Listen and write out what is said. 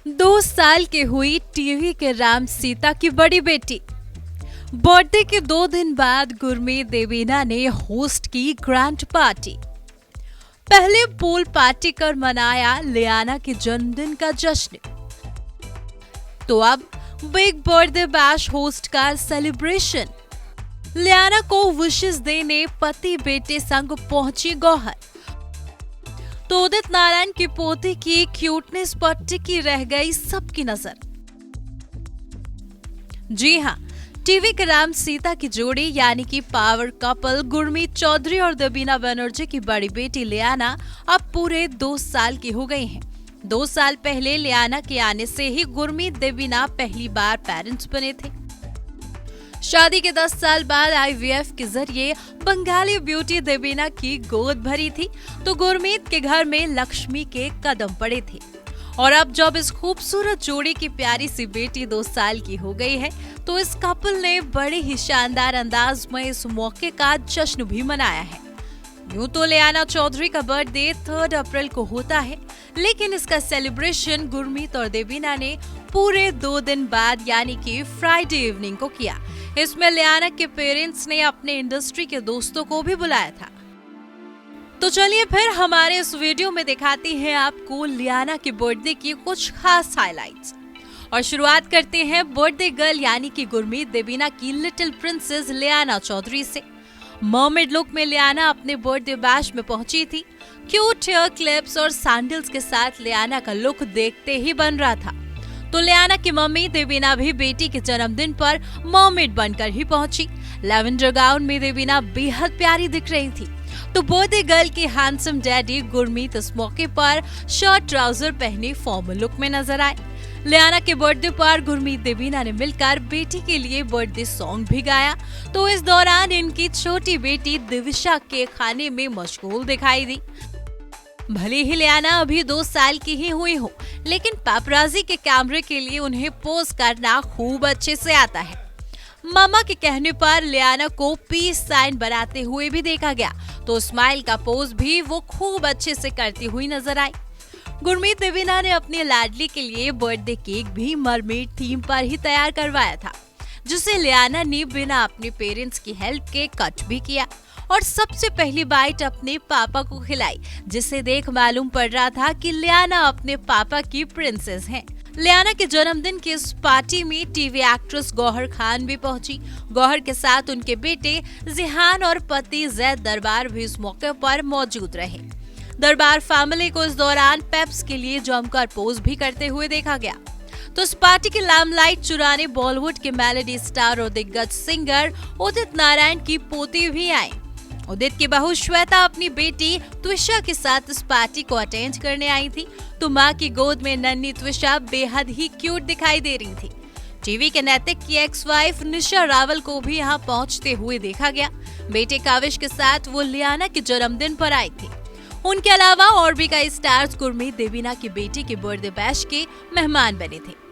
2 साल की हुई टीवी के राम सीता की बड़ी बेटी। बर्थडे के 2 दिन बाद गुरमीत देवीना ने होस्ट की ग्रैंड पार्टी। पहले पूल पार्टी कर मनाया लियाना के जन्मदिन का जश्न। तो अब बिग बर्थडे बैश होस्ट का सेलिब्रेशन। लियाना को विशेस देने पति बेटे संग पहुंची गौहर। तो उदित नारायण की पोती की क्यूटनेस पर टिकी रह गई सबकी नजर। जी हां, टीवी के राम सीता की जोड़ी यानी कि पावर कपल गुरमीत चौधरी और देवीना बनर्जी की बड़ी बेटी लियाना अब पूरे 2 साल की हो गई हैं। 2 साल पहले लियाना के आने से ही गुरमीत देवीना पहली बार पेरेंट्स बने थे। शादी के 10 साल बाद IVF के जरिए बंगाली ब्यूटी देवीना की गोद भरी थी, तो गुरमीत के घर में लक्ष्मी के कदम पड़े थे। और अब जब इस खूबसूरत जोड़ी की प्यारी सी बेटी 2 साल की हो गई है, तो इस कपल ने बड़े ही शानदार अंदाज में इस मौके का जश्न भी मनाया है। यूं तो लियाना चौधरी का बर्थडे 3 अप्रैल को होता है, लेकिन इसका सेलिब्रेशन गुरमीत और देवीना ने पूरे 2 दिन बाद यानी कि फ्राइडे इवनिंग को किया। इसमें लियाना के पेरेंट्स ने अपने इंडस्ट्री के दोस्तों को भी बुलाया था। तो चलिए फिर हमारे इस वीडियो में दिखाती हैं आपको लियाना के बर्थडे की कुछ खास हाइलाइट्स। और शुरुआत करते हैं बर्थडे गर्ल यानी कि गुरमीत देवीना की लिटिल प्रिंसेस लियाना चौधरी से। मर्मेड लुक में लियाना अपने बर्थडे बैश में पहुंची थी। क्यूट हेयर क्लिप्स और सैंडल्स के साथ लियाना का लुक देखते ही बन रहा था। तो लियाना की मम्मी देवीना भी बेटी के जन्मदिन पर मर्मेड बनकर ही पहुंची। लैवेंडर गाउन में देवीना बेहद प्यारी दिख रही थी। तो बर्थडे गर्ल के हैंडसम डैडी गुरमीत इस मौके पर शर्ट ट्राउजर पहने फॉर्मल लुक में नजर आए। लियाना के बर्थडे पर गुरमीत देवीना ने मिलकर बेटी के लिए बर्थडे सॉन्ग भी गाया। तो इस दौरान इनकी छोटी बेटी दिविशा केक खाने में मशगूल दिखाई दी। भले ही लियाना अभी 2 साल की ही हुई हो, लेकिन पापराजी के कैमरे के लिए उन्हें पोज करना खूब अच्छे से आता है। मामा के कहने पर लियाना को पीस साइन बनाते हुए भी देखा गया, तो स्माइल का पोज भी वो खूब अच्छे से करती हुई नजर आई। गुरमीत देवीना ने अपनी लाडली के लिए बर्थडे केक भी मरमेड थीम पर ही तैयार करवाया था, जिसे लियाना ने बिना अपने पेरेंट्स की हेल्प के कट भी किया और सबसे पहली बाइट अपने पापा को खिलाई, जिसे देख मालूम पड़ रहा था कि लियाना अपने पापा की प्रिंसेस हैं। लियाना के जन्मदिन की इस पार्टी में टीवी एक्ट्रेस गौहर खान भी पहुंची। गौहर के साथ उनके बेटे जिहान और पति जैद दरबार भी इस मौके पर मौजूद रहे। दरबार फैमिली को इस दौरान पेप्स के लिए जमकर पोज भी करते हुए देखा गया। तो इस पार्टी की लाइमलाइट चुराने बॉलीवुड के मेलोडी स्टार और दिग्गज सिंगर उदित नारायण की पोती भी आई। उदित की बहू श्वेता अपनी बेटी त्विषा के साथ इस पार्टी को अटेंड करने आई थी। तो मां की गोद में नन्ही त्विषा बेहद ही क्यूट दिखाई दे रही थी। टीवी के नैतिक की एक्स वाइफ निशा रावल को भी यहां पहुंचते हुए देखा गया। बेटे काविश के साथ वो लियाना के जन्मदिन पर आई थी। उनके अलावा और भी कई स्टार्स गुरमीत देवीना की बेटी के बर्थडे बैश के मेहमान बने थे।